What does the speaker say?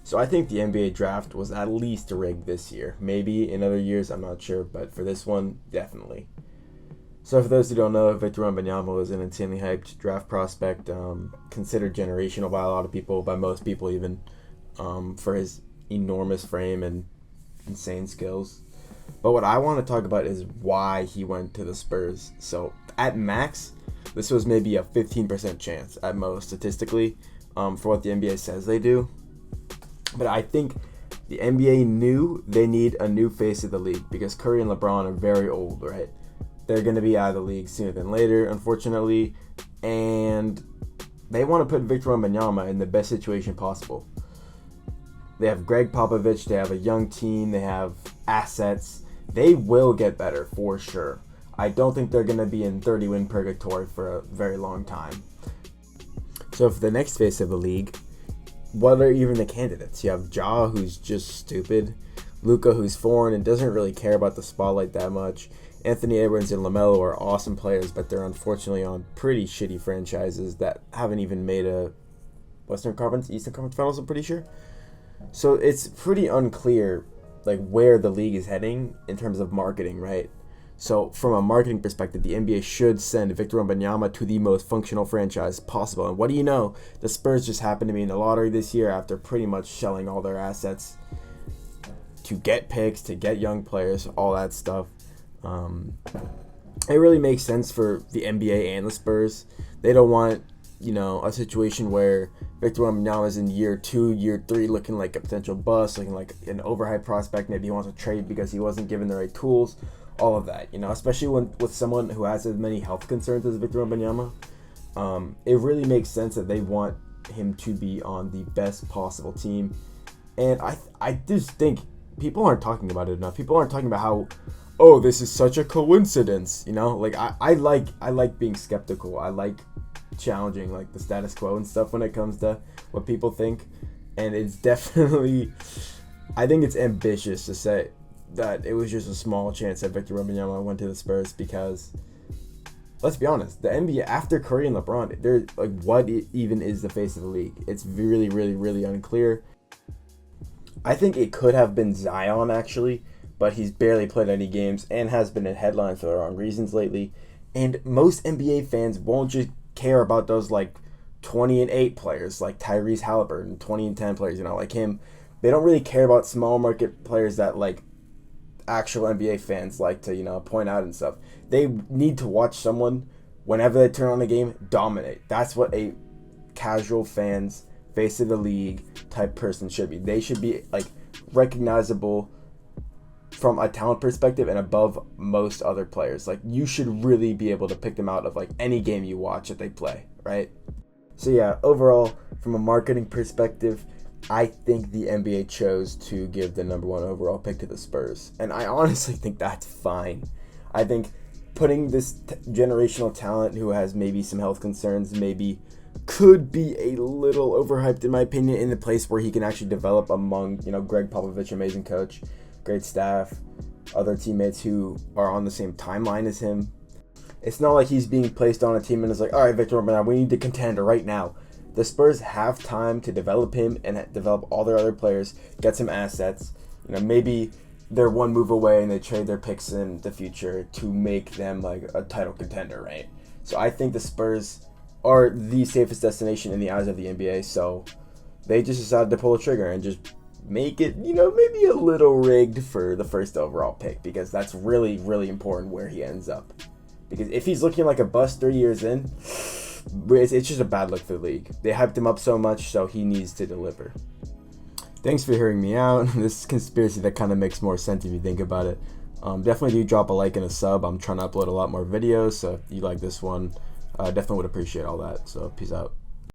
So I think the NBA draft was at least rigged this year. Maybe in other years, I'm not sure, but for this one, definitely. So for those who don't know, Victor Wembanyama was an insanely hyped draft prospect, considered generational by a lot of people, by most people even, for his enormous frame and insane skills. But what I want to talk about is why he went to the Spurs. So at max, this was maybe a 15% chance at most statistically, for what the NBA says they do. But I think the NBA knew they need a new face of the league because Curry and LeBron are very old, right? They're going to be out of the league sooner than later, unfortunately. And they want to put Victor Wembanyama in the best situation possible. They have Greg Popovich. They have a young team. They have assets. They will get better for sure. I don't think they're going to be in 30-win purgatory for a very long time. So for the next face of the league, what are even the candidates? You have Ja, who's just stupid. Luka, who's foreign and doesn't really care about the spotlight that much. Anthony Edwards and LaMelo are awesome players, but they're unfortunately on pretty shitty franchises that haven't even made a Eastern Conference Finals, I'm pretty sure. So it's pretty unclear like where the league is heading in terms of marketing, right? So from a marketing perspective, the NBA should send Victor Wembanyama to the most functional franchise possible. And what do you know? The Spurs just happened to be in the lottery this year after pretty much shelling all their assets to get picks, to get young players, all that stuff. It really makes sense for the NBA and the Spurs. They don't want, a situation where Victor Wembanyama is in year 2, year 3 looking like a potential bust, looking like an overhyped prospect. Maybe he wants to trade because he wasn't given the right tools. All of that, especially with someone who has as many health concerns as Victor Wembanyama. It really makes sense that they want him to be on the best possible team. And I just think people aren't talking about it enough. People aren't talking about how, oh, this is such a coincidence. I like being skeptical. I like challenging like the status quo and stuff when it comes to what people think. And it's definitely, I think it's ambitious to say that it was just a small chance that Victor Wembanyama went to the Spurs because, let's be honest, the NBA after Curry and LeBron, they're like, what even is the face of the league? It's really, really, really unclear. I think it could have been Zion actually, but he's barely played any games and has been in headlines for the wrong reasons lately. And most NBA fans won't just care about those like 20-8 players like Tyrese Halliburton, 20-10 players, like him. They don't really care about small market players that like actual NBA fans like to, point out and stuff. They need to watch someone, whenever they turn on the game, dominate. That's what a casual fans, face of the league type person should be. They should be like recognizable from a talent perspective and above most other players. Like you should really be able to pick them out of like any game you watch that they play, right? So yeah, overall, from a marketing perspective, I think the NBA chose to give the number 1 overall pick to the Spurs. And I honestly think that's fine. I think putting this generational talent who has maybe some health concerns, maybe could be a little overhyped in my opinion, in the place where he can actually develop among, Greg Popovich, amazing coach, great staff, other teammates who are on the same timeline as him. It's not like he's being placed on a team and it's like, all right, Victor Wembanyama, we need to contend right now. The Spurs have time to develop him and develop all their other players, get some assets. Maybe they're one move away and they trade their picks in the future to make them like a title contender, right? So I think the Spurs are the safest destination in the eyes of the NBA. So they just decided to pull the trigger and just make it, maybe a little rigged for the first overall pick because that's really, really important where he ends up. Because if he's looking like a bust 3 years in, it's just a bad look for the league. They hyped him up so much, so he needs to deliver. Thanks for hearing me out. This conspiracy that kind of makes more sense if you think about it. Definitely do drop a like and a sub. I'm trying to upload a lot more videos, so if you like this one, definitely would appreciate all that. So peace out.